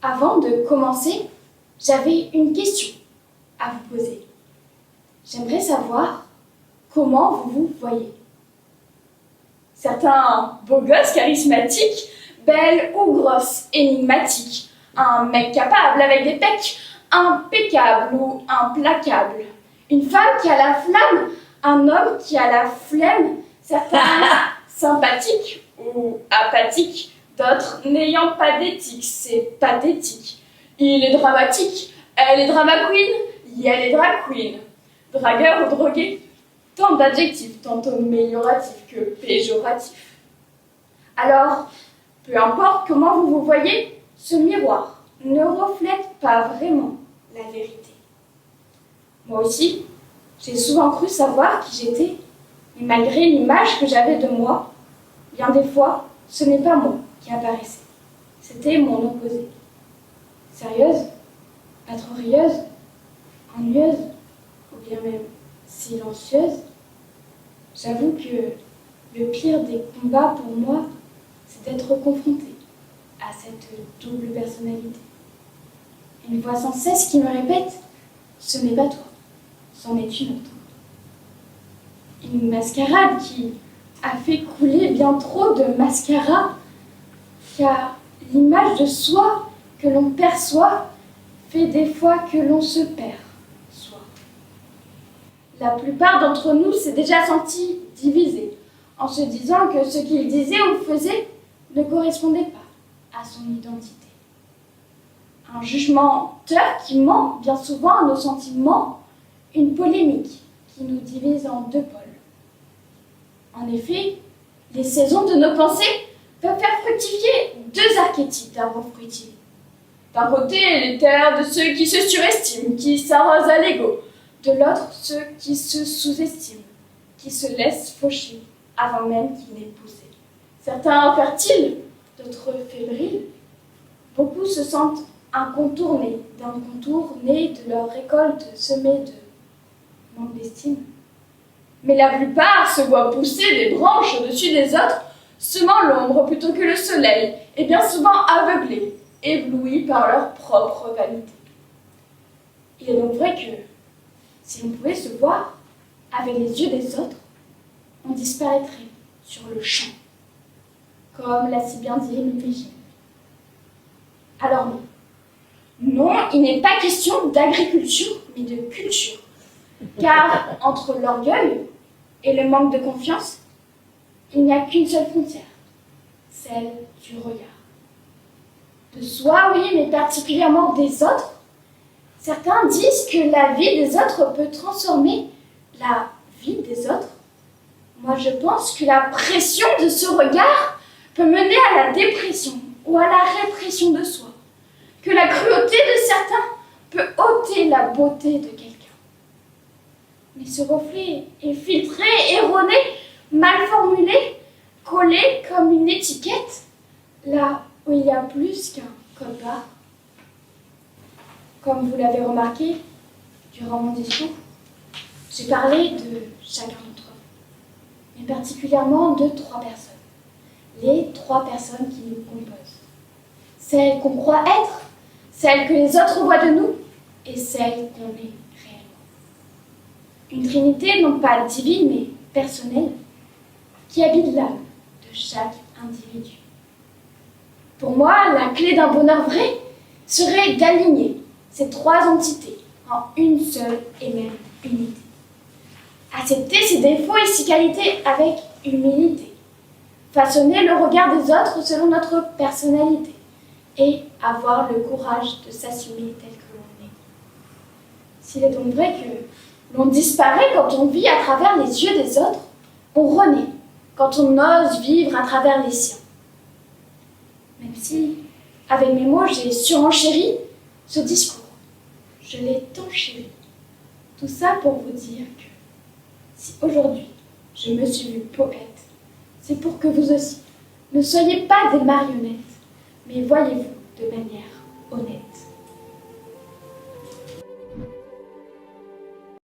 Avant de commencer, j'avais une question à vous poser. J'aimerais savoir comment vous vous voyez. Certains beaux gosses charismatiques, belles ou grosses, énigmatiques. Un mec capable avec des pecs, impeccable ou implacable. Une femme qui a la flamme, un homme qui a la flemme. Certains sympathiques ou apathiques, d'autres n'ayant pas d'éthique, c'est pathétique. Il est dramatique, elle est drama queen, elle est drag queen. Dragueur ou drogué, tant d'adjectifs, tantôt amélioratifs que péjoratifs. Alors, peu importe comment vous vous voyez, ce miroir ne reflète pas vraiment la vérité. Moi aussi, j'ai souvent cru savoir qui j'étais, et malgré l'image que j'avais de moi, bien des fois, ce n'est pas moi qui apparaissait, c'était mon opposé. Sérieuse, pas trop rieuse, ennuyeuse, ou bien même silencieuse. J'avoue que le pire des combats pour moi, c'est d'être confrontée à cette double personnalité. Une voix sans cesse qui me répète « ce n'est pas toi, c'en est une autre ». Une mascarade qui a fait couler bien trop de mascara, car l'image de soi que l'on perçoit fait des fois que l'on se perd soi. La plupart d'entre nous s'est déjà senti divisé en se disant que ce qu'il disait ou faisait ne correspondait pas à son identité. Un jugementeur qui ment bien souvent à nos sentiments, une polémique qui nous divise en deux pôles. En effet, les saisons de nos pensées peuvent faire fructifier deux archétypes d'arbres fruitiers. D'un côté, les terres de ceux qui se surestiment, qui s'arrosent à l'ego. De l'autre, ceux qui se sous-estiment, qui se laissent faucher avant même qu'ils n'aient poussé. Certains fertiles, d'autres fébriles. Beaucoup se sentent incontournés d'un contour né de leur récolte semée de manque d'estime. Mais la plupart se voient pousser des branches au-dessus des autres, semant l'ombre plutôt que le soleil, et bien souvent aveuglés, éblouis par leur propre vanité. Il est donc vrai que, si l'on pouvait se voir avec les yeux des autres, on disparaîtrait sur le champ, comme l'a si bien dit Louis. Alors non. Non, il n'est pas question d'agriculture, mais de culture. Car entre l'orgueil et le manque de confiance, il n'y a qu'une seule frontière, celle du regard. De soi, oui, mais particulièrement des autres. Certains disent que la vie des autres peut transformer la vie des autres. Moi, je pense que la pression de ce regard peut mener à la dépression ou à la répression de soi. Que la cruauté de certains peut ôter la beauté de quelqu'un. Mais ce reflet est filtré, erroné, mal formulé, collé comme une étiquette, là où il y a plus qu'un code barre. Comme vous l'avez remarqué, durant mon discours, j'ai parlé de chacun d'entre vous, mais particulièrement de trois personnes. Les trois personnes qui nous composent. Celles qu'on croit être, celles que les autres voient de nous, et celles qu'on est réellement. Une trinité non pas divine, mais personnelle, qui habite l'âme de chaque individu. Pour moi, la clé d'un bonheur vrai serait d'aligner ces trois entités en une seule et même unité. Accepter ses défauts et ses qualités avec humilité. Façonner le regard des autres selon notre personnalité et avoir le courage de s'assumer tel que l'on est. S'il est donc vrai que l'on disparaît quand on vit à travers les yeux des autres, on renaît quand on ose vivre à travers les siens. Même si, avec mes mots, j'ai surenchéri ce discours, je l'ai enchéri. Tout ça pour vous dire que si aujourd'hui je me suis vue poète, c'est pour que vous aussi ne soyez pas des marionnettes, mais voyez-vous de manière honnête.